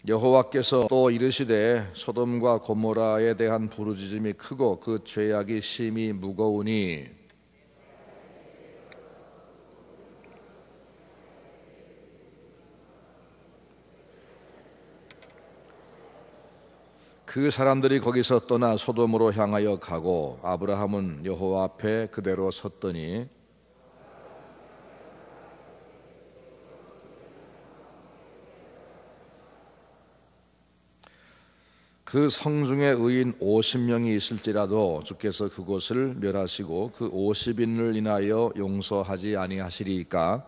여호와께서 또 이르시되 소돔과 고모라에 대한 부르짖음이 크고 그 죄악이 심히 무거우니 그 사람들이 거기서 떠나 소돔으로 향하여 가고 아브라함은 여호와 앞에 그대로 섰더니 그 성중에 의인 50명이 있을지라도 주께서 그곳을 멸하시고 그 50인을 인하여 용서하지 아니하시리이까.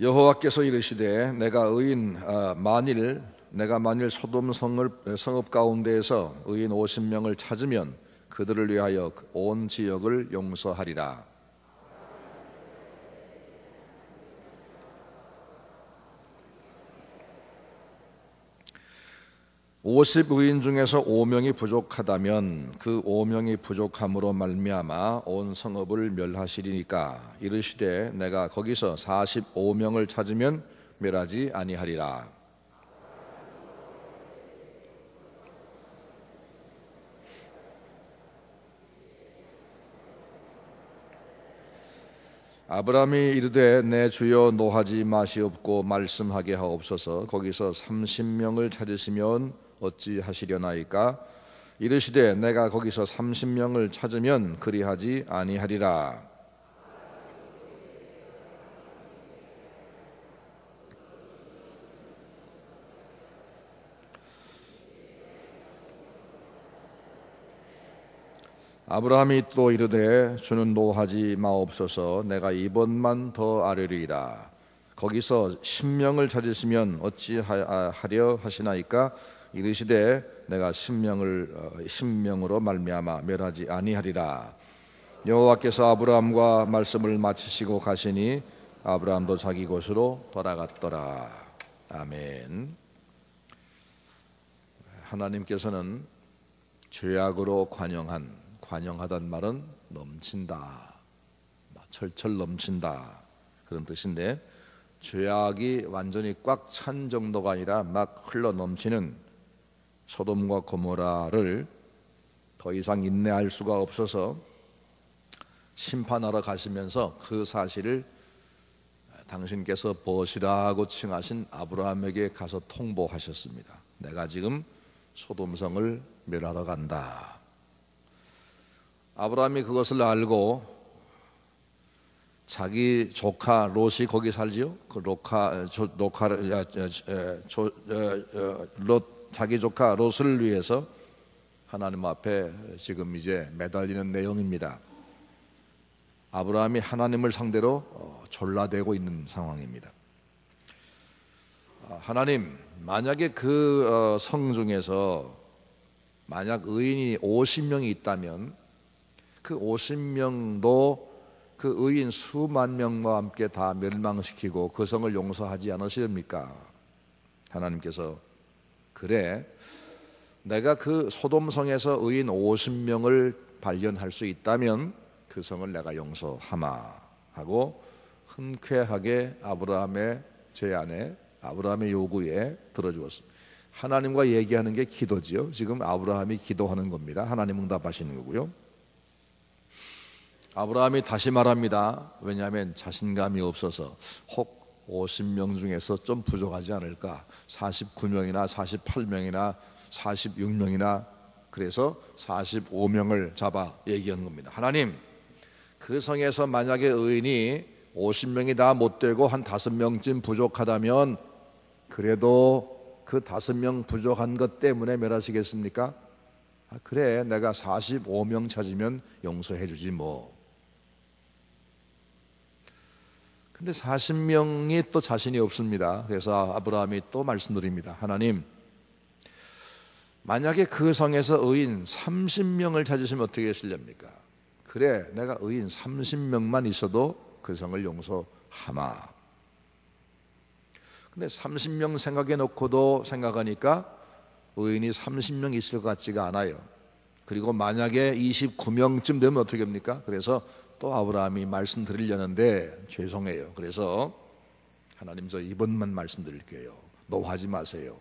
여호와께서 이르시되 내가 만일 소돔 성읍 가운데에서 의인 50명을 찾으면 그들을 위하여 온 지역을 용서하리라. 오십 의인 중에서 5명이 부족하다면 그 5명이 부족함으로 말미암아 온 성읍을 멸하시리니까. 이르시되 내가 거기서 45명을 찾으면 멸하지 아니하리라. 아브라함이 이르되 내 주여 노하지 마시옵고 말씀하게 하옵소서. 거기서 30명을 찾으시면 어찌하시려나이까. 이르시되 내가 거기서 30명을 찾으면 그리하지 아니하리라. 아브라함이 또 이르되 주는 노하지 마옵소서. 내가 이번만 더 아뢰리이다. 거기서 10명을 찾으시면 어찌하려 하시나이까. 이르시되 내가 10명으로 말미암아 멸하지 아니하리라. 여호와께서 아브라함과 말씀을 마치시고 가시니 아브라함도 자기 곳으로 돌아갔더라. 아멘. 하나님께서는 죄악으로 관영하단 말은 넘친다, 철철 넘친다 그런 뜻인데, 죄악이 완전히 꽉 찬 정도가 아니라 막 흘러 넘치는 소돔과 고모라를 더 이상 인내할 수가 없어서 심판하러 가시면서 그 사실을 당신께서 벗이라고 칭하신 아브라함에게 가서 통보하셨습니다. 내가 지금 소돔성을 멸하러 간다. 아브라함이 그것을 알고 자기 조카 롯이 거기 살지요. 그 자기 조카 롯을 위해서 하나님 앞에 지금 이제 매달리는 내용입니다. 아브라함이 하나님을 상대로 졸라대고 있는 상황입니다. 하나님, 만약에 그 성 중에서 만약 의인이 50명이 있다면 그 50명도 그 의인 수만 명과 함께 다 멸망시키고 그 성을 용서하지 않으십니까? 하나님께서 그래, 내가 그 소돔성에서 의인 50명을 발견할 수 있다면 그 성을 내가 용서하마 하고 흔쾌하게 아브라함의 제안에, 아브라함의 요구에 들어주었습니다. 하나님과 얘기하는 게 기도지요. 지금 아브라함이 기도하는 겁니다. 하나님 응답하시는 거고요. 아브라함이 다시 말합니다. 왜냐하면 자신감이 없어서 혹 50명 중에서 좀 부족하지 않을까, 49명이나 48명이나 46명이나 그래서 45명을 잡아 얘기한 겁니다. 하나님, 그 성에서 만약에 의인이 50명이 다 못되고 한 5명쯤 부족하다면 그래도 그 5명 부족한 것 때문에 멸하시겠습니까? 그래, 내가 45명 찾으면 용서해 주지 뭐. 근데 40명이 또 자신이 없습니다. 그래서 아브라함이 또 말씀드립니다. 하나님, 만약에 그 성에서 의인 30명을 찾으시면 어떻게 하시렵니까? 그래, 내가 의인 30명만 있어도 그 성을 용서하마. 근데 30명 생각해 놓고도 생각하니까 의인이 30명 있을 것 같지가 않아요. 그리고 만약에 29명쯤 되면 어떻게 합니까? 그래서 또 아브라함이 말씀드리려는데 죄송해요. 그래서 하나님, 저 이번만 말씀드릴게요. 노하지 마세요.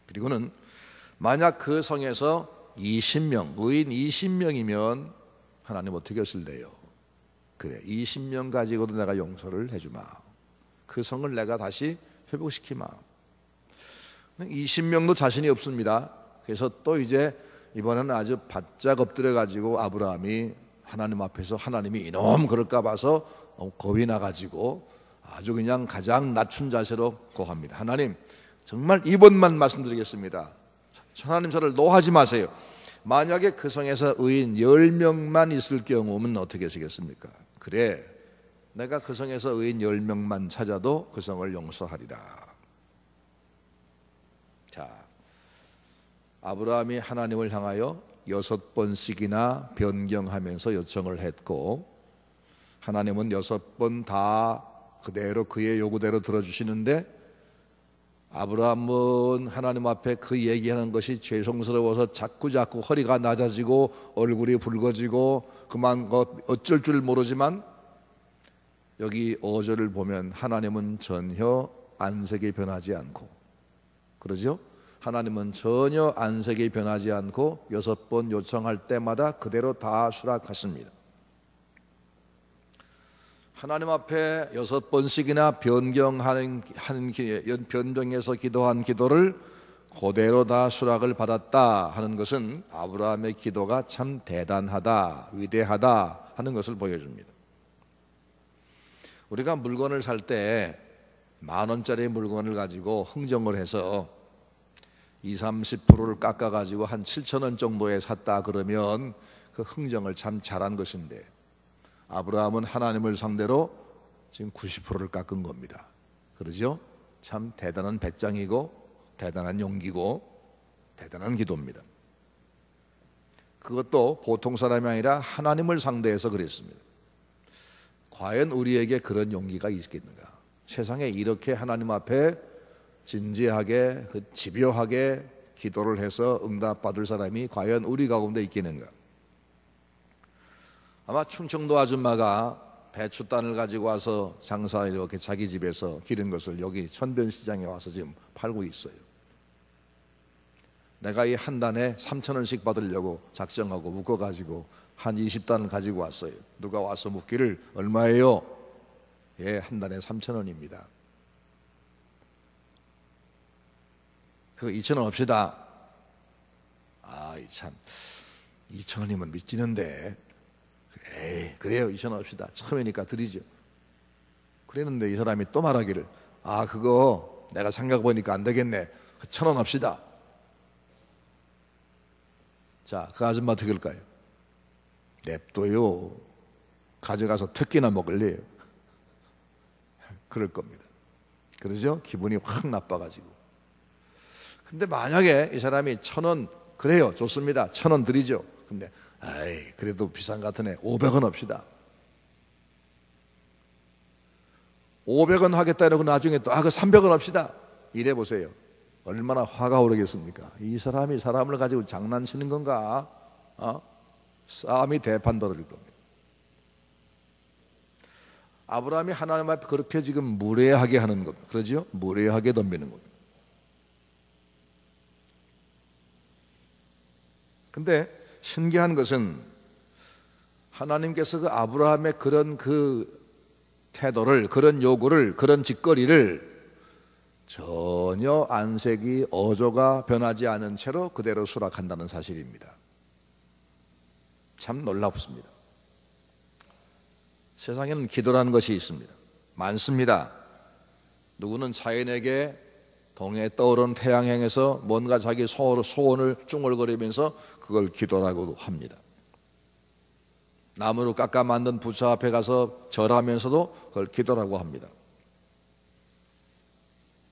그리고는 만약 그 성에서 20명, 의인 20명이면 하나님 어떻게 하실래요? 그래, 20명 가지고도 내가 용서를 해주마. 그 성을 내가 다시 회복시키마. 20명도 자신이 없습니다. 그래서 또 이제 이번에는 아주 바짝 엎드려 가지고 아브라함이 하나님 앞에서, 하나님이 이놈 그럴까 봐서 겁이 나가지고 아주 그냥 가장 낮춘 자세로 고합니다. 하나님, 정말 이번만 말씀드리겠습니다. 하나님, 저를 노하지 마세요. 만약에 그 성에서 의인 10명만 있을 경우면 어떻게 하시겠습니까? 그래, 내가 그 성에서 의인 10명만 찾아도 그 성을 용서하리라. 자, 아브라함이 하나님을 향하여 6번씩이나 변경하면서 요청을 했고, 하나님은 6번 다 그대로 그의 요구대로 들어주시는데, 아브라함은 하나님 앞에 그 얘기하는 것이 죄송스러워서 자꾸 허리가 낮아지고 얼굴이 붉어지고 그만 어쩔 줄 모르지만, 여기 5절을 보면 하나님은 전혀 안색이 변하지 않고, 그러죠? 하나님은 전혀 안색이 변하지 않고 6번 요청할 때마다 그대로 다 수락하십니다. 하나님 앞에 6번씩이나 변경해서 기도한 기도를 그대로 다 수락을 받았다 하는 것은 아브라함의 기도가 참 대단하다, 위대하다 하는 것을 보여줍니다. 우리가 물건을 살 때 10,000원짜리 물건을 가지고 흥정을 해서 20-30%를 깎아가지고 한 7,000원 정도에 샀다 그러면 그 흥정을 참 잘한 것인데, 아브라함은 하나님을 상대로 지금 90%를 깎은 겁니다. 그러죠? 참 대단한 배짱이고 대단한 용기고 대단한 기도입니다. 그것도 보통 사람이 아니라 하나님을 상대해서 그랬습니다. 과연 우리에게 그런 용기가 있겠는가? 세상에 이렇게 하나님 앞에 진지하게, 집요하게 기도를 해서 응답받을 사람이 과연 우리 가운데 있겠는가? 아마 충청도 아줌마가 배추단을 가지고 와서 장사 이렇게 자기 집에서 기른 것을 여기 천변시장에 와서 지금 팔고 있어요. 내가 이 한 단에 3,000원씩 받으려고 작정하고 묶어가지고 한 20단을 가지고 왔어요. 누가 와서 묻기를 얼마예요? 예, 한 단에 3,000원입니다. 그거 2,000원 합시다. 아, 참 2,000원이면 미치는데. 에이, 그래요, 2,000원 합시다. 처음이니까 드리죠. 그랬는데 이 사람이 또 말하기를, 아, 그거 내가 생각해보니까 안 되겠네, 1,000원 합시다. 자, 그 아줌마 어떻게 할까요? 냅둬요. 가져가서 특기나 먹을래요. 그럴 겁니다. 그러죠? 기분이 확 나빠가지고. 근데 만약에 이 사람이 1,000원, 그래요, 좋습니다, 1,000원 드리죠. 근데 아이, 그래도 비싼 것 같으네, 500원 합시다. 500원 하겠다 이러고 나중에 또 그 300원 합시다. 이래 보세요. 얼마나 화가 오르겠습니까? 이 사람이 사람을 가지고 장난치는 건가? 싸움이 대판 벌어질 겁니다. 아브라함이 하나님 앞에 그렇게 지금 무례하게 하는 겁니다. 그러죠? 무례하게 덤비는 겁니다. 근데 신기한 것은 하나님께서 그 아브라함의 그런 그 태도를, 그런 요구를, 그런 짓거리를 전혀 안색이, 어조가 변하지 않은 채로 그대로 수락한다는 사실입니다. 참 놀랍습니다. 세상에는 기도라는 것이 있습니다. 많습니다. 누구는 자연에게 동해에 떠오르는 태양형에서 뭔가 자기 소원을 중얼거리면서 그걸 기도라고 합니다. 나무로 깎아 만든 부처 앞에 가서 절하면서도 그걸 기도라고 합니다.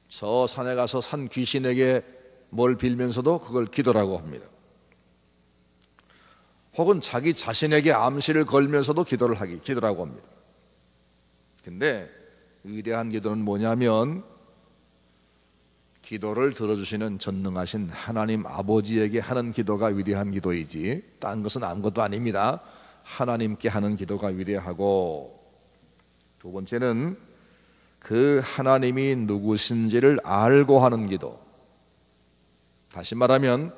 저 산에 가서 산 귀신에게 뭘 빌면서도 그걸 기도라고 합니다. 혹은 자기 자신에게 암시를 걸면서도 기도라고 합니다. 근데 위대한 기도는 뭐냐면 기도를 들어주시는 전능하신 하나님 아버지에게 하는 기도가 위대한 기도이지 딴 것은 아무것도 아닙니다. 하나님께 하는 기도가 위대하고, 두 번째는 그 하나님이 누구신지를 알고 하는 기도. 다시 말하면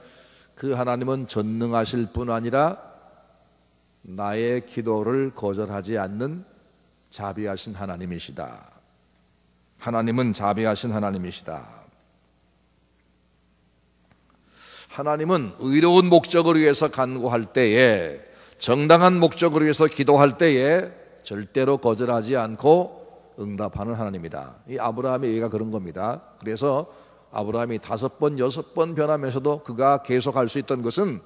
그 하나님은 전능하실 뿐 아니라 나의 기도를 거절하지 않는 자비하신 하나님이시다. 하나님은 자비하신 하나님이시다. 하나님은 의로운 목적을 위해서 간구할 때에, 정당한 목적을 위해서 기도할 때에 절대로 거절하지 않고 응답하는 하나님이다. 이 아브라함의 얘기가 그런 겁니다. 그래서 아브라함이 5번, 6번 변하면서도 그가 계속할 수 있던 것은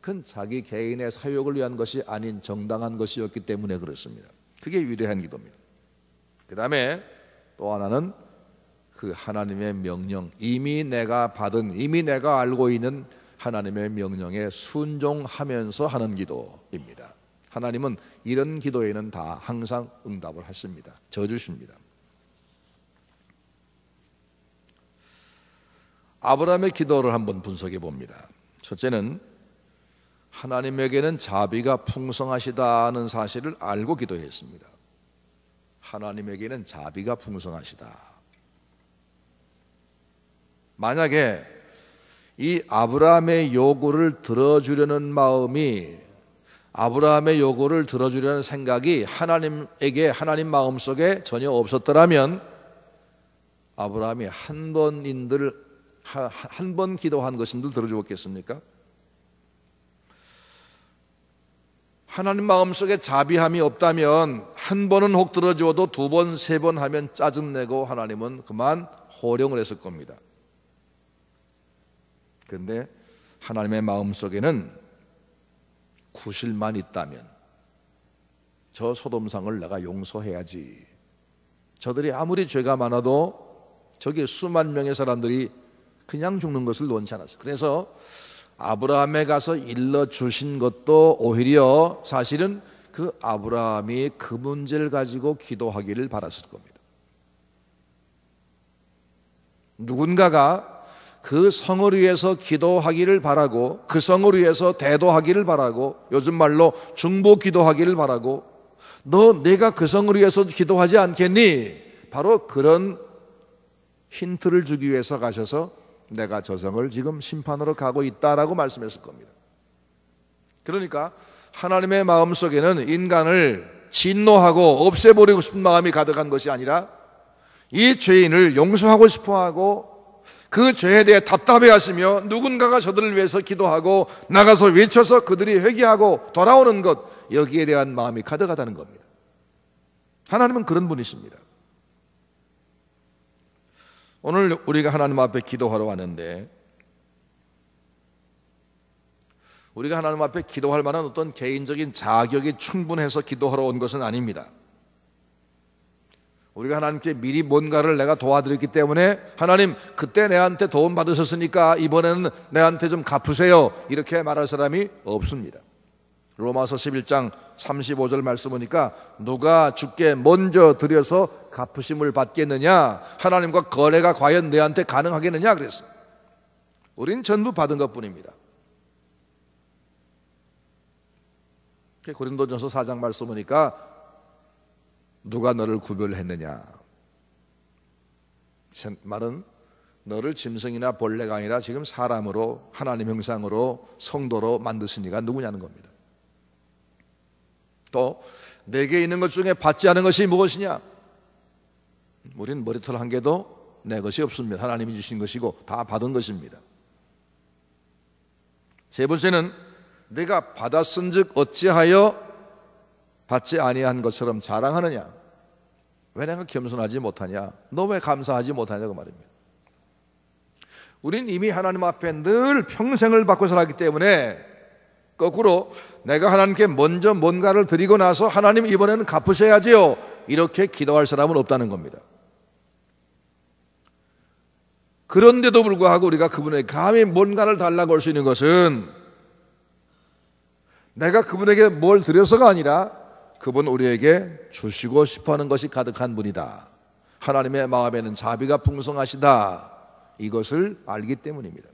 그건 자기 개인의 사욕을 위한 것이 아닌 정당한 것이었기 때문에 그렇습니다. 그게 위대한 기도입니다. 그 다음에 또 하나는 그 하나님의 명령, 이미 내가 알고 있는 하나님의 명령에 순종하면서 하는 기도입니다. 하나님은 이런 기도에는 다 항상 응답을 하십니다. 져주십니다. 아브라함의 기도를 한번 분석해 봅니다. 첫째는 하나님에게는 자비가 풍성하시다는 사실을 알고 기도했습니다. 하나님에게는 자비가 풍성하시다. 만약에 이 아브라함의 요구를 들어주려는 마음이, 아브라함의 요구를 들어주려는 생각이 하나님 마음속에 전혀 없었더라면 아브라함이 한 번 기도한 것인들 들어주었겠습니까? 하나님 마음속에 자비함이 없다면 한 번은 혹 들어주어도 2번, 3번 하면 짜증내고 하나님은 그만 호령을 했을 겁니다. 그런데 하나님의 마음속에는 구실만 있다면 저 소돔상을 내가 용서해야지. 저들이 아무리 죄가 많아도 저기 수만 명의 사람들이 그냥 죽는 것을 원치 않았어요. 그래서 아브라함에 가서 일러주신 것도 오히려 사실은 그 아브라함이 그 문제를 가지고 기도하기를 바랐을 겁니다. 누군가가 그 성을 위해서 기도하기를 바라고, 그 성을 위해서 대도하기를 바라고, 요즘 말로 중보 기도하기를 바라고, 너 내가 그 성을 위해서 기도하지 않겠니? 바로 그런 힌트를 주기 위해서 가셔서 내가 저 성을 지금 심판으로 가고 있다라고 말씀했을 겁니다. 그러니까 하나님의 마음속에는 인간을 진노하고 없애버리고 싶은 마음이 가득한 것이 아니라 이 죄인을 용서하고 싶어하고 그 죄에 대해 답답해하시며 누군가가 저들을 위해서 기도하고 나가서 외쳐서 그들이 회개하고 돌아오는 것, 여기에 대한 마음이 가득하다는 겁니다. 하나님은 그런 분이십니다. 오늘 우리가 하나님 앞에 기도하러 왔는데, 우리가 하나님 앞에 기도할 만한 어떤 개인적인 자격이 충분해서 기도하러 온 것은 아닙니다. 우리가 하나님께 미리 뭔가를 내가 도와드렸기 때문에 하나님 그때 내한테 도움 받으셨으니까 이번에는 내한테 좀 갚으세요, 이렇게 말할 사람이 없습니다. 로마서 11장 35절 말씀 보니까 누가 주께 먼저 드려서 갚으심을 받겠느냐, 하나님과 거래가 과연 내한테 가능하겠느냐 그랬어요. 우린 전부 받은 것뿐입니다. 고린도전서 4장 말씀 보니까 누가 너를 구별했느냐, 말은 너를 짐승이나 벌레가 아니라 지금 사람으로, 하나님 형상으로, 성도로 만드신 이가 누구냐는 겁니다. 또 내게 있는 것 중에 받지 않은 것이 무엇이냐? 우린 머리털 한 개도 내 것이 없습니다. 하나님이 주신 것이고 다 받은 것입니다. 세 번째는 내가 받았은즉 어찌하여 받지 아니한 것처럼 자랑하느냐? 왜 내가 겸손하지 못하냐? 너 왜 감사하지 못하냐고 말입니다. 우린 이미 하나님 앞에 늘 평생을 받고 살았기 때문에 거꾸로 내가 하나님께 먼저 뭔가를 드리고 나서 하나님 이번에는 갚으셔야지요, 이렇게 기도할 사람은 없다는 겁니다. 그런데도 불구하고 우리가 그분에게 감히 뭔가를 달라고 할 수 있는 것은 내가 그분에게 뭘 드려서가 아니라 그분 우리에게 주시고 싶어하는 것이 가득한 분이다. 하나님의 마음에는 자비가 풍성하시다. 이것을 알기 때문입니다.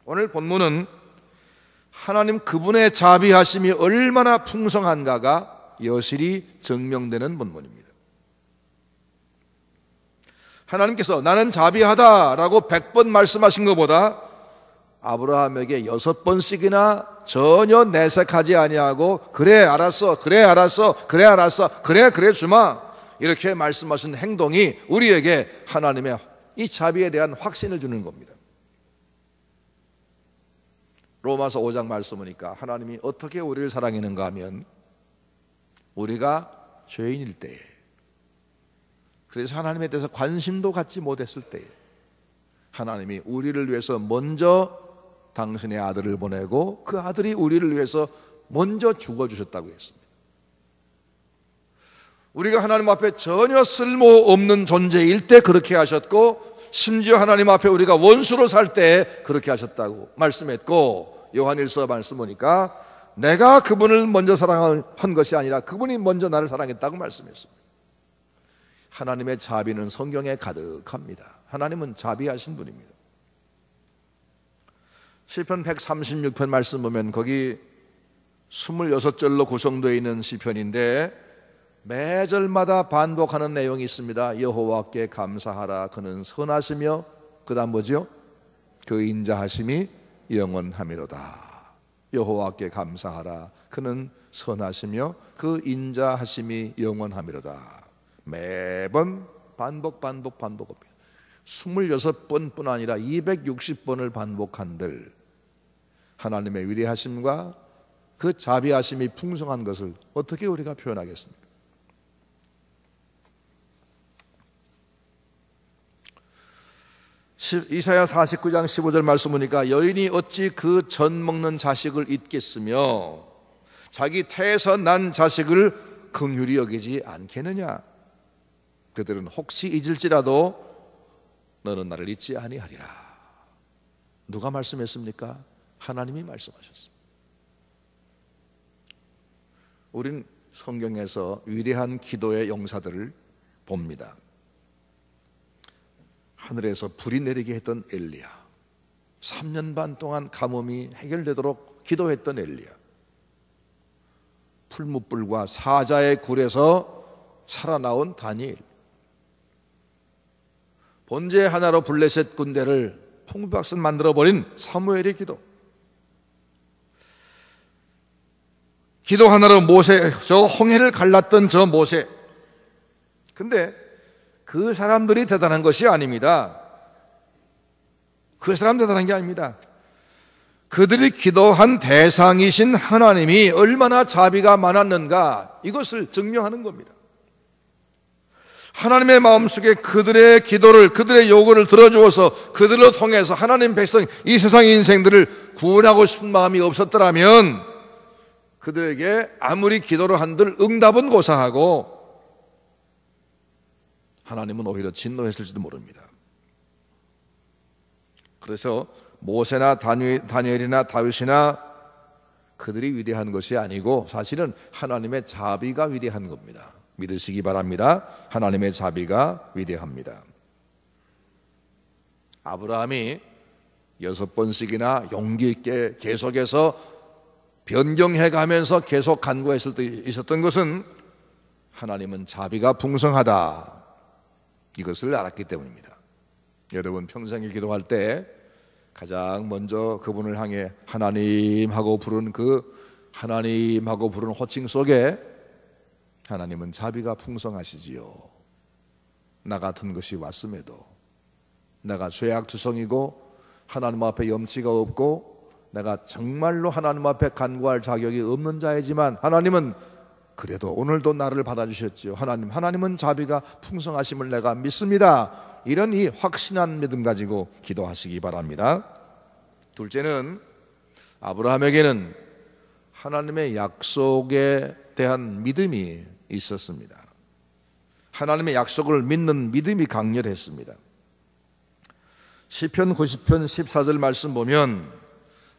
오늘 본문은 하나님 그분의 자비하심이 얼마나 풍성한가가 여실히 증명되는 본문입니다. 하나님께서 나는 자비하다라고 100번 말씀하신 것보다 아브라함에게 6번씩이나 전혀 내색하지 아니하고 그래 알았어 그래 주마 이렇게 말씀하신 행동이 우리에게 하나님의 이 자비에 대한 확신을 주는 겁니다. 로마서 5장 말씀 보니까 하나님이 어떻게 우리를 사랑했는가 하면 우리가 죄인일 때에, 그래서 하나님에 대해서 관심도 갖지 못했을 때에 하나님이 우리를 위해서 먼저 당신의 아들을 보내고 그 아들이 우리를 위해서 먼저 죽어주셨다고 했습니다. 우리가 하나님 앞에 전혀 쓸모없는 존재일 때 그렇게 하셨고, 심지어 하나님 앞에 우리가 원수로 살 때 그렇게 하셨다고 말씀했고, 요한일서 말씀 보니까 내가 그분을 먼저 사랑한 것이 아니라 그분이 먼저 나를 사랑했다고 말씀했습니다. 하나님의 자비는 성경에 가득합니다. 하나님은 자비하신 분입니다. 시편 136편 말씀 보면 거기 26절로 구성되어 있는 시편인데 매 절마다 반복하는 내용이 있습니다. 여호와께 감사하라, 그는 선하시며, 그 다음 뭐죠? 그 인자하심이 영원하미로다. 여호와께 감사하라, 그는 선하시며 그 인자하심이 영원하미로다. 매번 반복합니다. 26번뿐 아니라 260번을 반복한들 하나님의 위대하심과 그 자비하심이 풍성한 것을 어떻게 우리가 표현하겠습니까? 이사야 49장 15절 말씀 보니까 여인이 어찌 그 전 먹는 자식을 잊겠으며 자기 태에서 난 자식을 긍휼히 여기지 않겠느냐. 그들은 혹시 잊을지라도 너는 나를 잊지 아니하리라. 누가 말씀했습니까? 하나님이 말씀하셨습니다. 우린 성경에서 위대한 기도의 용사들을 봅니다. 하늘에서 불이 내리게 했던 엘리야, 3년 반 동안 가뭄이 해결되도록 기도했던 엘리야, 풀무불과 사자의 굴에서 살아나온 다니엘, 번제 하나로 블레셋 군대를 풍부박산 만들어버린 사무엘의 기도 하나로 모세, 저 홍해를 갈랐던 저 모세. 근데 그 사람들이 대단한 것이 아닙니다. 그 사람 대단한 게 아닙니다. 그들이 기도한 대상이신 하나님이 얼마나 자비가 많았는가, 이것을 증명하는 겁니다. 하나님의 마음속에 그들의 기도를, 그들의 요구를 들어주어서 그들로 통해서 하나님 백성, 이 세상의 인생들을 구원하고 싶은 마음이 없었더라면 그들에게 아무리 기도를 한들 응답은 고사하고 하나님은 오히려 진노했을지도 모릅니다. 그래서 모세나 다니엘이나 다윗이나 그들이 위대한 것이 아니고 사실은 하나님의 자비가 위대한 겁니다. 믿으시기 바랍니다. 하나님의 자비가 위대합니다. 아브라함이 6번씩이나 용기 있게 계속해서 변경해가면서 계속 간구했을 때 있었던 것은 하나님은 자비가 풍성하다, 이것을 알았기 때문입니다. 여러분 평생에 기도할 때 가장 먼저 그분을 향해 하나님하고 부른 호칭 속에 하나님은 자비가 풍성하시지요. 나 같은 것이 왔음에도, 내가 죄악투성이고 하나님 앞에 염치가 없고 내가 정말로 하나님 앞에 간구할 자격이 없는 자이지만 하나님은 그래도 오늘도 나를 받아주셨지요. 하나님은 자비가 풍성하심을 내가 믿습니다. 이런 이 확신한 믿음 가지고 기도하시기 바랍니다. 둘째는 아브라함에게는 하나님의 약속에 대한 믿음이 있었습니다. 하나님의 약속을 믿는 믿음이 강렬했습니다. 시편 90편 14절 말씀 보면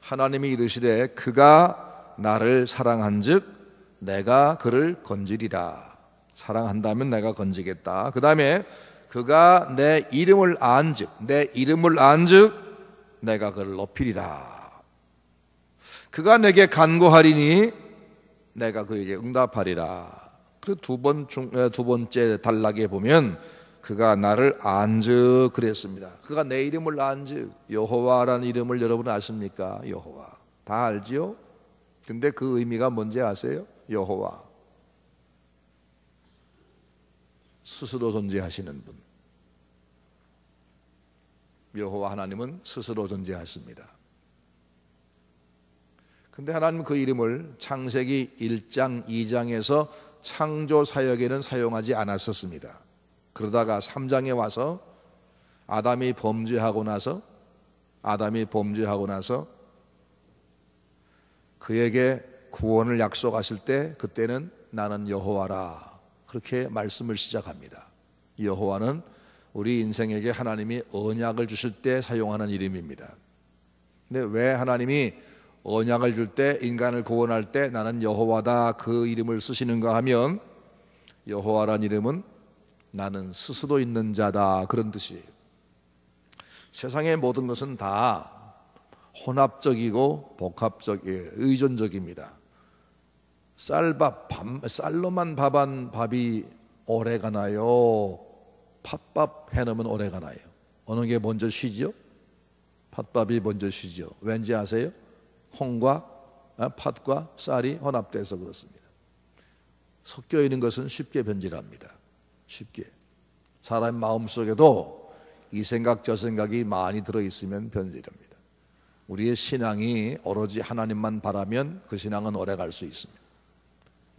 하나님이 이르시되 그가 나를 사랑한즉 내가 그를 건지리라. 사랑한다면 내가 건지겠다. 그 다음에 그가 내 이름을 안즉 내가 그를 높이리라. 그가 내게 간구하리니 내가 그에게 응답하리라. 그 두 번째 단락에 보면 그가 나를 안즉 그랬습니다. 그가 내 이름을 안즉, 여호와라는 이름을 여러분 아십니까? 여호와 다 알지요? 근데 그 의미가 뭔지 아세요? 여호와, 스스로 존재하시는 분. 여호와 하나님은 스스로 존재하십니다. 근데 하나님은 그 이름을 창세기 1장 2장에서 창조 사역에는 사용하지 않았었습니다. 그러다가 3장에 와서 아담이 범죄하고 나서 그에게 구원을 약속하실 때 그때는 나는 여호와라 그렇게 말씀을 시작합니다. 여호와는 우리 인생에게 하나님이 언약을 주실 때 사용하는 이름입니다. 근데 왜 하나님이 언약을 줄 때, 인간을 구원할 때 나는 여호와다 그 이름을 쓰시는가 하면, 여호와란 이름은 나는 스스로 있는 자다 그런 뜻이에요. 세상의 모든 것은 다 혼합적이고 복합적이에요. 의존적입니다. 쌀로만 밥한 밥이 오래 가나요? 팥밥 해놓으면 오래 가나요? 어느 게 먼저 쉬죠? 팥밥이 먼저 쉬죠. 왠지 아세요? 콩과 팥과 쌀이 혼합돼서 그렇습니다. 섞여 있는 것은 쉽게 변질합니다. 쉽게. 사람 마음속에도 이 생각 저 생각이 많이 들어있으면 변질합니다. 우리의 신앙이 오로지 하나님만 바라면 그 신앙은 오래 갈 수 있습니다.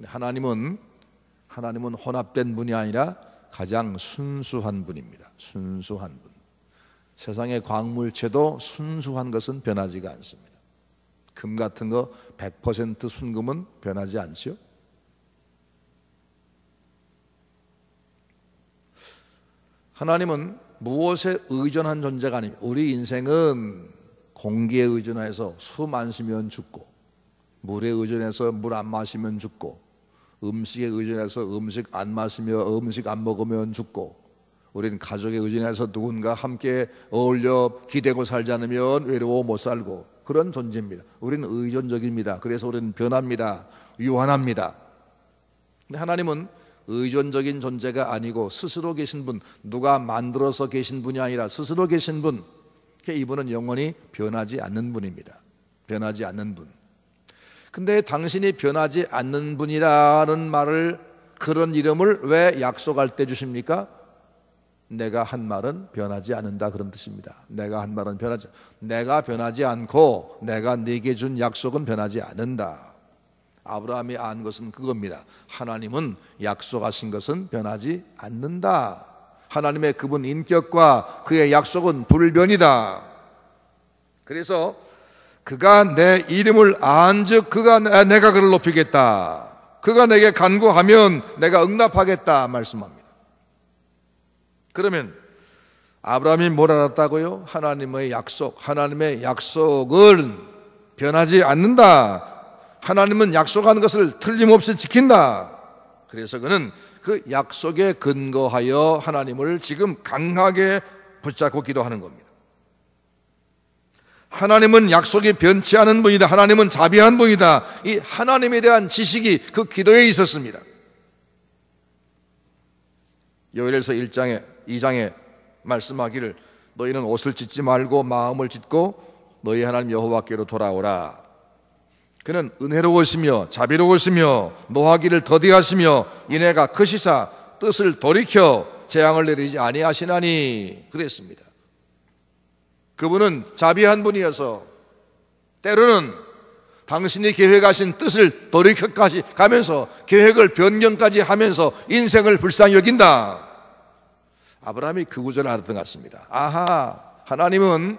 하나님은 혼합된 분이 아니라 가장 순수한 분입니다. 순수한 분. 세상의 광물체도 순수한 것은 변하지가 않습니다. 금 같은 거 100% 순금은 변하지 않죠. 하나님은 무엇에 의존한 존재가 아닙니다. 우리 인생은 공기에 의존해서 숨 안 쉬면 죽고, 물에 의존해서 물 안 마시면 죽고, 음식에 의존해서 음식 안 먹으면 죽고, 우리는 가족에 의존해서 누군가 함께 어울려 기대고 살지 않으면 외로워 못 살고, 그런 존재입니다. 우리는 의존적입니다. 그래서 우리는 변합니다. 유한합니다. 근데 하나님은 의존적인 존재가 아니고 스스로 계신 분, 누가 만들어서 계신 분이 아니라 스스로 계신 분, 이분은 영원히 변하지 않는 분입니다. 변하지 않는 분. 근데 당신이 변하지 않는 분이라는 말을, 그런 이름을 왜 약속할 때 주십니까? 내가 한 말은 변하지 않는다 그런 뜻입니다. 내가 변하지 않고 내가 네게 준 약속은 변하지 않는다. 아브라함이 안 것은 그겁니다. 하나님은 약속하신 것은 변하지 않는다. 하나님의 그분 인격과 그의 약속은 불변이다. 그래서 그가 내 이름을 안즉 내가 그를 높이겠다. 그가 내게 간구하면 내가 응답하겠다 말씀합니다. 그러면 아브라함이 뭘 알았다고요? 하나님의 약속은 변하지 않는다. 하나님은 약속한 것을 틀림없이 지킨다. 그래서 그는 그 약속에 근거하여 하나님을 지금 강하게 붙잡고 기도하는 겁니다. 하나님은 약속이 변치 않은 분이다. 하나님은 자비한 분이다. 이 하나님에 대한 지식이 그 기도에 있었습니다. 요엘서 2장에 말씀하기를 너희는 옷을 찢지 말고 마음을 찢고 너희 하나님 여호와께로 돌아오라. 그는 은혜로우시며 자비로우시며 노하기를 더디하시며 인애가 크시사 뜻을 돌이켜 재앙을 내리지 아니하시나니 그랬습니다. 그분은 자비한 분이어서 때로는 당신이 계획하신 뜻을 돌이켜까지 가면서 계획을 변경까지 하면서 인생을 불쌍히 여긴다. 아브라함이 그 구절을 알았던 것 같습니다. 아하, 하나님은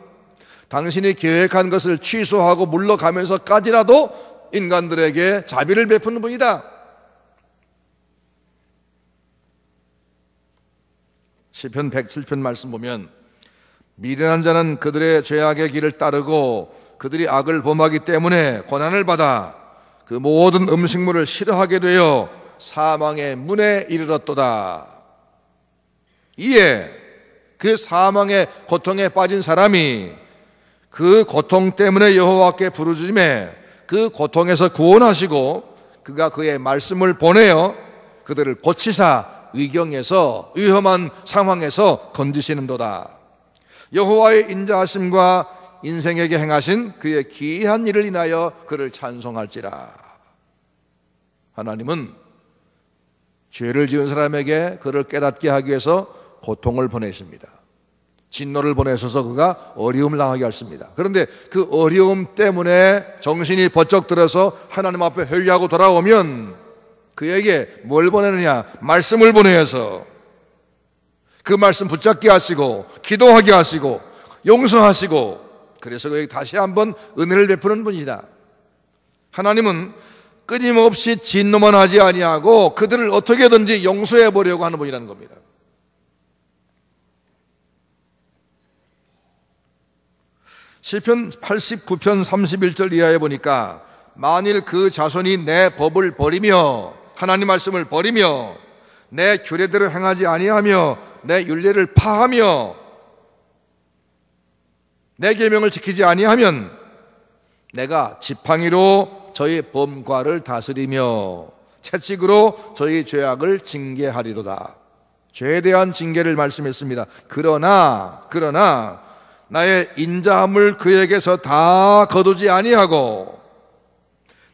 당신이 계획한 것을 취소하고 물러가면서까지라도 인간들에게 자비를 베푸는 분이다. 시편 107편 말씀 보면 미련한 자는 그들의 죄악의 길을 따르고 그들이 악을 범하기 때문에 고난을 받아 그 모든 음식물을 싫어하게 되어 사망의 문에 이르렀도다. 이에 그 사망의 고통에 빠진 사람이 그 고통 때문에 여호와께 부르짖음에 그 고통에서 구원하시고 그가 그의 말씀을 보내어 그들을 고치사 위경에서 위험한 상황에서 건지시는도다. 여호와의 인자하심과 인생에게 행하신 그의 기이한 일을 인하여 그를 찬송할지라. 하나님은 죄를 지은 사람에게 그를 깨닫게 하기 위해서 고통을 보내십니다. 진노를 보내셔서 그가 어려움을 당하게 하십니다. 그런데 그 어려움 때문에 정신이 번쩍 들어서 하나님 앞에 회개하고 돌아오면 그에게 뭘 보내느냐? 말씀을 보내서 그 말씀 붙잡게 하시고 기도하게 하시고 용서하시고, 그래서 그에게 다시 한번 은혜를 베푸는 분이다. 하나님은 끊임없이 진노만 하지 아니하고 그들을 어떻게든지 용서해 보려고 하는 분이라는 겁니다. 시편 89편 31절 이하에 보니까 만일 그 자손이 내 법을 버리며 하나님 말씀을 버리며 내 규례대로 행하지 아니하며 내 율례를 파하며 내 계명을 지키지 아니하면 내가 지팡이로 저희 범과를 다스리며 채찍으로 저희 죄악을 징계하리로다. 죄에 대한 징계를 말씀했습니다. 그러나 나의 인자함을 그에게서 다 거두지 아니하고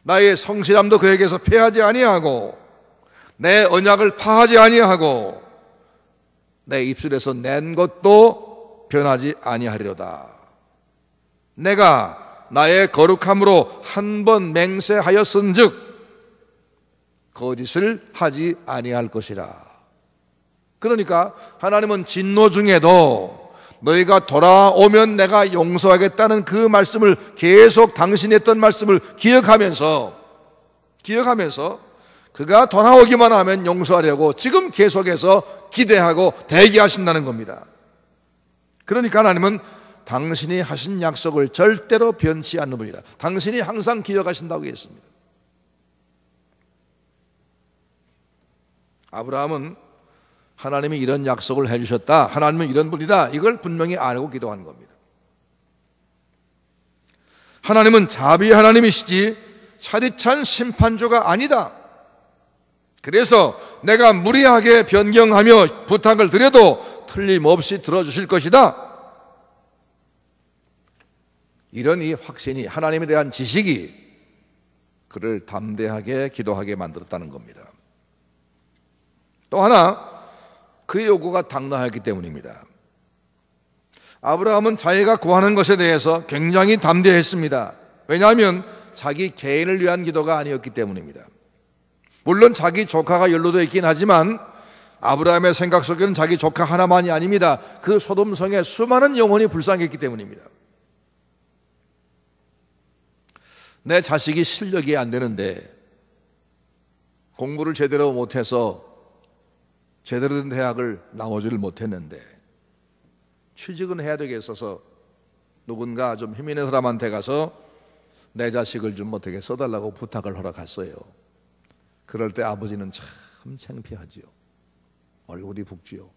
나의 성실함도 그에게서 패하지 아니하고 내 언약을 파하지 아니하고 내 입술에서 낸 것도 변하지 아니하리로다. 내가 나의 거룩함으로 한 번 맹세하였은즉 거짓을 하지 아니할 것이라. 그러니까 하나님은 진노 중에도 너희가 돌아오면 내가 용서하겠다는 그 말씀을 계속 당신이 했던 말씀을 기억하면서 그가 돌아오기만 하면 용서하려고 지금 계속해서 기대하고 대기하신다는 겁니다. 그러니까 하나님은 당신이 하신 약속을 절대로 변치 않는 분이다. 당신이 항상 기억하신다고 했습니다. 아브라함은 하나님이 이런 약속을 해주셨다, 하나님은 이런 분이다, 이걸 분명히 알고 기도한 겁니다. 하나님은 자비 하나님이시지 차디찬 심판주가 아니다. 그래서 내가 무리하게 변경하며 부탁을 드려도 틀림없이 들어주실 것이다. 이런 이 확신이, 하나님에 대한 지식이 그를 담대하게 기도하게 만들었다는 겁니다. 또 하나, 그의 요구가 당당했기 때문입니다. 아브라함은 자기가 구하는 것에 대해서 굉장히 담대했습니다. 왜냐하면 자기 개인을 위한 기도가 아니었기 때문입니다. 물론 자기 조카가 연루되어 있긴 하지만 아브라함의 생각 속에는 자기 조카 하나만이 아닙니다. 그 소돔성에 수많은 영혼이 불쌍했기 때문입니다. 내 자식이 실력이 안 되는데 공부를 제대로 못해서 제대로 된 대학을 나오지를 못했는데 취직은 해야 되겠어서 누군가 좀 힘 있는 사람한테 가서 내 자식을 좀 어떻게 써달라고 부탁을 하러 갔어요. 그럴 때 아버지는 참 창피하지요. 얼굴이 붓지요.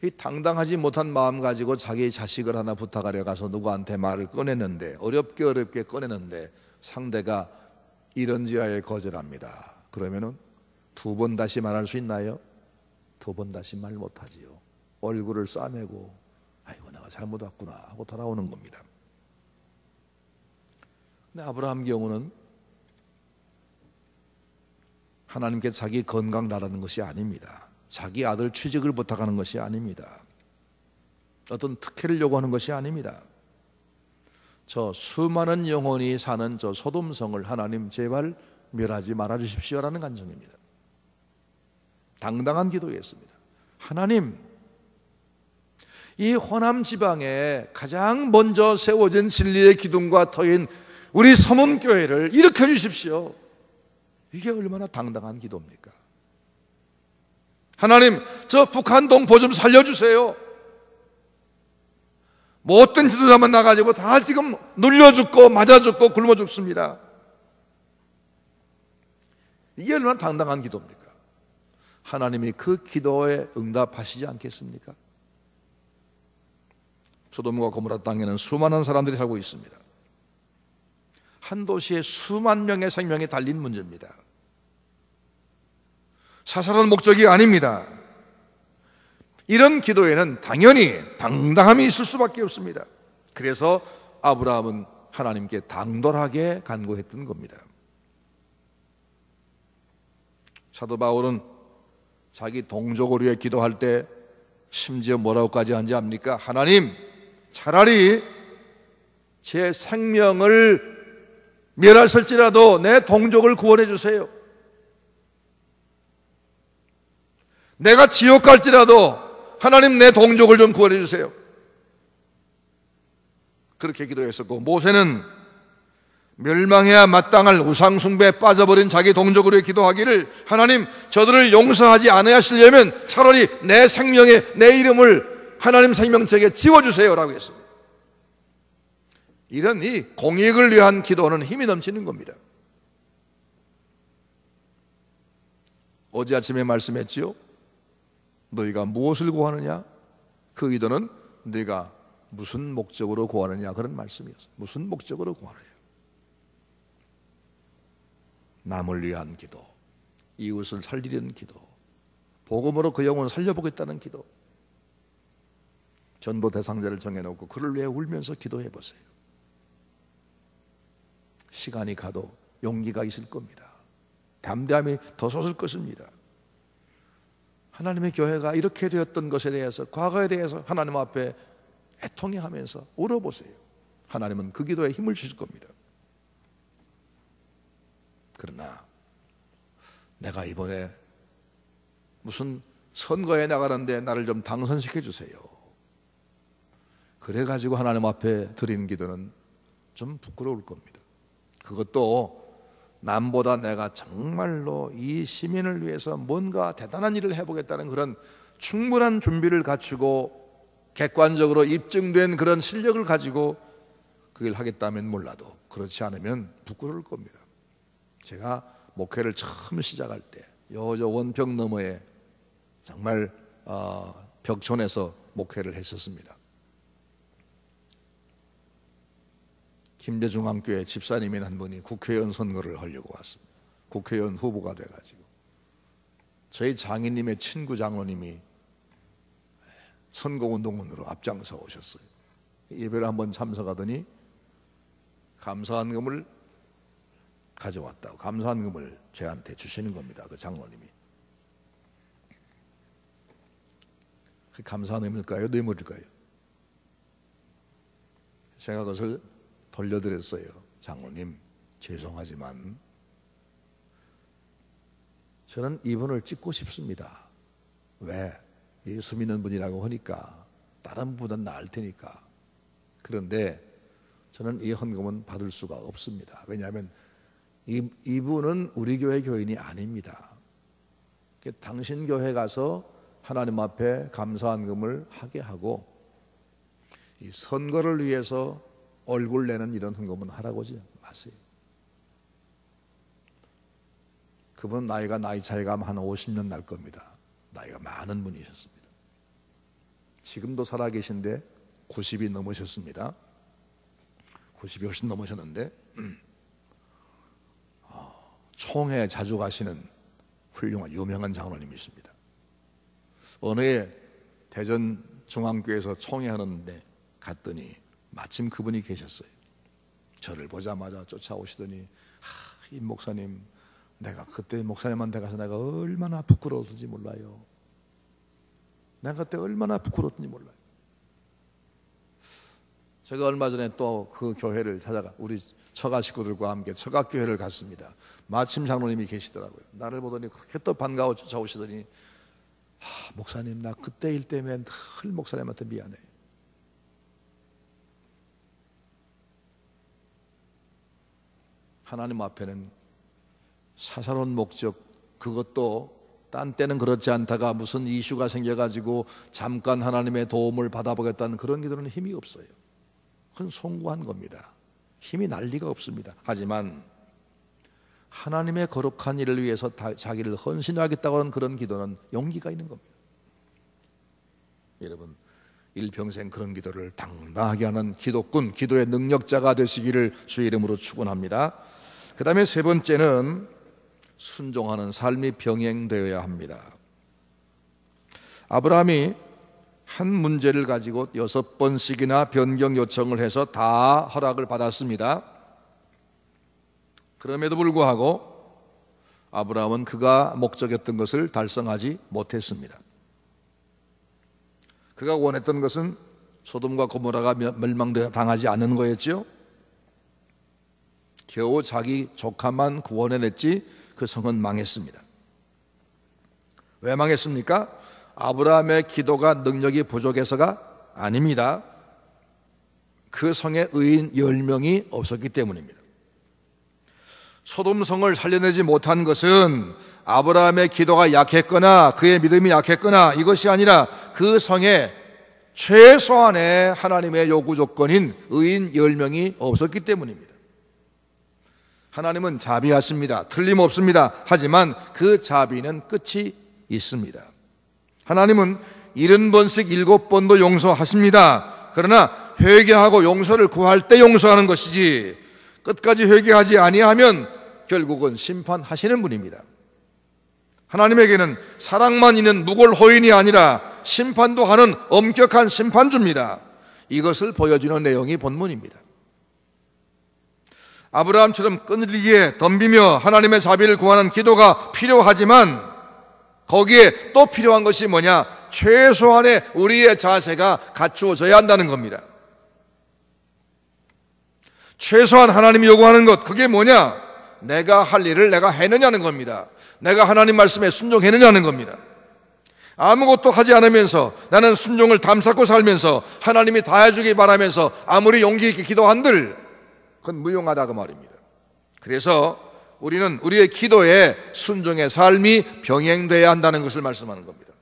이 당당하지 못한 마음 가지고 자기 자식을 하나 부탁하려 가서 누구한테 말을 꺼냈는데, 어렵게 꺼냈는데 상대가 이런지하에 거절합니다. 그러면은 두 번 다시 말할 수 있나요? 두 번 다시 말 못하지요. 얼굴을 싸매고 아이고 내가 잘못 왔구나 하고 돌아오는 겁니다. 근데 아브라함 경우는 하나님께 자기 건강 달라는 것이 아닙니다. 자기 아들 취직을 부탁하는 것이 아닙니다. 어떤 특혜를 요구하는 것이 아닙니다. 저 수많은 영혼이 사는 저 소돔성을 하나님 제발 멸하지 말아 주십시오라는 간청입니다. 당당한 기도였습니다. 하나님, 이 호남 지방에 가장 먼저 세워진 진리의 기둥과 터인 우리 서문교회를 일으켜 주십시오. 이게 얼마나 당당한 기도입니까? 하나님, 저 북한 동포 좀 살려주세요. 뭐 어떤 지도자만 나가지고 다 지금 눌려 죽고 맞아 죽고 굶어 죽습니다. 이게 얼마나 당당한 기도입니까? 하나님이 그 기도에 응답하시지 않겠습니까? 소돔과 고모라 땅에는 수많은 사람들이 살고 있습니다. 한 도시에 수만 명의 생명이 달린 문제입니다. 사사로운 목적이 아닙니다. 이런 기도에는 당연히 당당함이 있을 수밖에 없습니다. 그래서 아브라함은 하나님께 당돌하게 간구했던 겁니다. 사도 바울은 자기 동족을 위해 기도할 때 심지어 뭐라고까지 한지 압니까? 하나님, 차라리 제 생명을 멸하실지라도 내 동족을 구원해 주세요. 내가 지옥 갈지라도 하나님 내 동족을 좀 구원해 주세요. 그렇게 기도했었고, 모세는 멸망해야 마땅할 우상숭배에 빠져버린 자기 동족을 위해 기도하기를, 하나님 저들을 용서하지 않으시려면 차라리 내 생명에 내 이름을 하나님 생명책에 지워주세요 라고 했습니다. 이런 이 공익을 위한 기도는 힘이 넘치는 겁니다. 어제 아침에 말씀했지요. 너희가 무엇을 구하느냐? 그 기도는 네가 무슨 목적으로 구하느냐, 그런 말씀이었어요. 무슨 목적으로 구하느냐. 남을 위한 기도, 이웃을 살리려는 기도, 복음으로 그 영혼을 살려보겠다는 기도. 전도 대상자를 정해놓고 그를 위해 울면서 기도해 보세요. 시간이 가도 용기가 있을 겁니다. 담대함이 더 솟을 것입니다. 하나님의 교회가 이렇게 되었던 것에 대해서, 과거에 대해서 하나님 앞에 애통해하면서 울어보세요. 하나님은 그 기도에 힘을 주실 겁니다. 그러나 내가 이번에 무슨 선거에 나가는데 나를 좀 당선시켜 주세요. 그래가지고 하나님 앞에 드리는 기도는 좀 부끄러울 겁니다. 그것도 남보다 내가 정말로 이 시민을 위해서 뭔가 대단한 일을 해보겠다는 그런 충분한 준비를 갖추고 객관적으로 입증된 그런 실력을 가지고 그걸 하겠다면 몰라도, 그렇지 않으면 부끄러울 겁니다. 제가 목회를 처음 시작할 때 저 원평 너머에 정말 벽촌에서 목회를 했었습니다. 김제중앙교회 집사님인 한 분이 국회의원 선거를 하려고 왔습니다. 국회의원 후보가 돼가지고 저희 장인님의 친구 장로님이 선거운동원으로 앞장서 오셨어요. 예배를 한번 참석하더니 감사한금을 가져왔다고, 감사한금을 저한테 주시는 겁니다. 그 장로님이. 그 감사한금일까요? 뇌물일까요? 제가 그것을 돌려드렸어요. 장로님, 죄송하지만 저는 이분을 찍고 싶습니다. 왜? 예수 믿는 분이라고 하니까, 다른 분보다 나을 테니까. 그런데 저는 이 헌금은 받을 수가 없습니다. 왜냐하면 이분은 우리 교회 교인이 아닙니다. 당신 교회 가서 하나님 앞에 감사헌금을 하게 하고, 이 선거를 위해서 얼굴 내는 이런 헌금은 하라고 하지 마세요. 그분 나이 차이가 한 50년 날 겁니다. 나이가 많은 분이셨습니다. 지금도 살아계신데 90이 넘으셨습니다. 90이 훨씬 넘으셨는데 총회 자주 가시는 훌륭한 유명한 장로님이십니다. 어느 해 대전 중앙교회에서 총회하는데 갔더니 마침 그분이 계셨어요. 저를 보자마자 쫓아오시더니, 이 목사님, 내가 그때 목사님한테 가서 내가 얼마나 부끄러웠는지 몰라요. 내가 그때 얼마나 부끄러웠는지 몰라요. 제가 얼마 전에 또 그 교회를 찾아가 우리 처가 식구들과 함께 처가교회를 갔습니다. 마침 장로님이 계시더라고요. 나를 보더니 그렇게 또 반가워 쫓아오시더니, 목사님, 나 그때 일 때문에 늘 목사님한테 미안해요. 하나님 앞에는 사사로운 목적, 그것도 딴 때는 그렇지 않다가 무슨 이슈가 생겨가지고 잠깐 하나님의 도움을 받아보겠다는 그런 기도는 힘이 없어요. 그건 송구한 겁니다. 힘이 날 리가 없습니다. 하지만 하나님의 거룩한 일을 위해서 자기를 헌신하겠다고 하는 그런 기도는 용기가 있는 겁니다. 여러분, 일평생 그런 기도를 당당하게 하는 기도꾼, 기도의 능력자가 되시기를 주의 이름으로 축원합니다. 그 다음에 세 번째는 순종하는 삶이 병행되어야 합니다. 아브라함이 한 문제를 가지고 6번씩이나 변경 요청을 해서 다 허락을 받았습니다. 그럼에도 불구하고 아브라함은 그가 목적했던 것을 달성하지 못했습니다. 그가 원했던 것은 소돔과 고모라가 멸망당하지 않는 거였죠. 겨우 자기 조카만 구원해냈지 그 성은 망했습니다. 왜 망했습니까? 아브라함의 기도가 능력이 부족해서가 아닙니다. 그 성에 의인 10명이 없었기 때문입니다. 소돔성을 살려내지 못한 것은 아브라함의 기도가 약했거나 그의 믿음이 약했거나 이것이 아니라 그 성에 최소한의 하나님의 요구 조건인 의인 10명이 없었기 때문입니다. 하나님은 자비하십니다. 틀림없습니다. 하지만 그 자비는 끝이 있습니다. 하나님은 70번씩 7번도 용서하십니다. 그러나 회개하고 용서를 구할 때 용서하는 것이지 끝까지 회개하지 아니하면 결국은 심판하시는 분입니다. 하나님에게는 사랑만 있는 무골호인이 아니라 심판도 하는 엄격한 심판주입니다. 이것을 보여주는 내용이 본문입니다. 아브라함처럼 끈질기게 덤비며 하나님의 자비를 구하는 기도가 필요하지만 거기에 또 필요한 것이 뭐냐? 최소한의 우리의 자세가 갖추어져야 한다는 겁니다. 최소한 하나님이 요구하는 것, 그게 뭐냐? 내가 할 일을 내가 해느냐는 겁니다. 내가 하나님 말씀에 순종했느냐는 겁니다. 아무것도 하지 않으면서 나는 순종을 담쌓고 살면서 하나님이 다 해주기 바라면서 아무리 용기 있게 기도한들 그건 무용하다 그 말입니다. 그래서 우리는 우리의 기도에 순종의 삶이 병행돼야 한다는 것을 말씀하는 겁니다.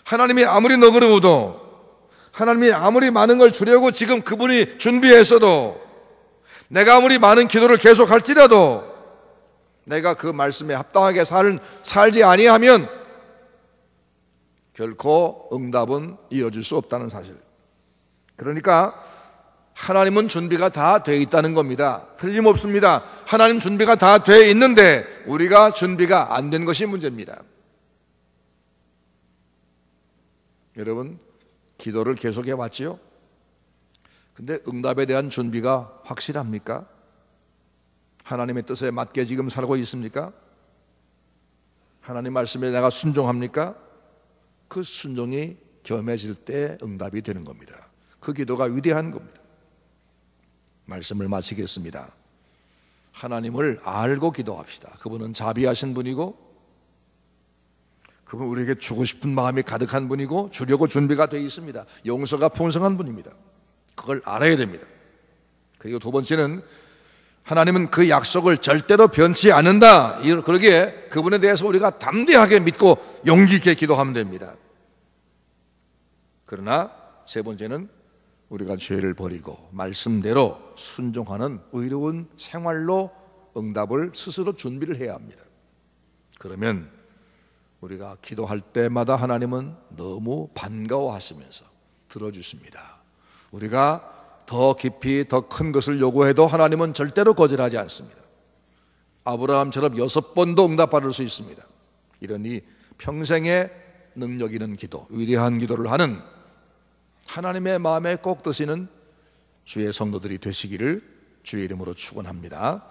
하나님이 아무리 너그러워도, 하나님이 아무리 많은 걸 주려고 지금 그분이 준비했어도, 내가 아무리 많은 기도를 계속할지라도 내가 그 말씀에 합당하게 살지 아니하면 결코 응답은 이어질 수 없다는 사실. 그러니까 하나님은 준비가 다 돼 있다는 겁니다. 틀림없습니다. 하나님 준비가 다 돼 있는데 우리가 준비가 안 된 것이 문제입니다. 여러분, 기도를 계속해 왔지요? 근데 응답에 대한 준비가 확실합니까? 하나님의 뜻에 맞게 지금 살고 있습니까? 하나님 말씀에 내가 순종합니까? 그 순종이 겸해질 때 응답이 되는 겁니다. 그 기도가 위대한 겁니다. 말씀을 마치겠습니다. 하나님을 알고 기도합시다. 그분은 자비하신 분이고 그분 우리에게 주고 싶은 마음이 가득한 분이고 주려고 준비가 되어 있습니다. 용서가 풍성한 분입니다. 그걸 알아야 됩니다. 그리고 두 번째는 하나님은 그 약속을 절대로 변치 않는다. 그러기에 그분에 대해서 우리가 담대하게 믿고 용기 있게 기도하면 됩니다. 그러나 세 번째는 우리가 죄를 버리고 말씀대로 순종하는 의로운 생활로 응답을 스스로 준비를 해야 합니다. 그러면 우리가 기도할 때마다 하나님은 너무 반가워하시면서 들어주십니다. 우리가 더 깊이 더 큰 것을 요구해도 하나님은 절대로 거절하지 않습니다. 아브라함처럼 6번도 응답받을 수 있습니다. 이러니 평생에 능력 있는 기도, 위대한 기도를 하는 하나님의 마음에 꼭 드시는 주의 성도들이 되시기를 주의 이름으로 축원합니다.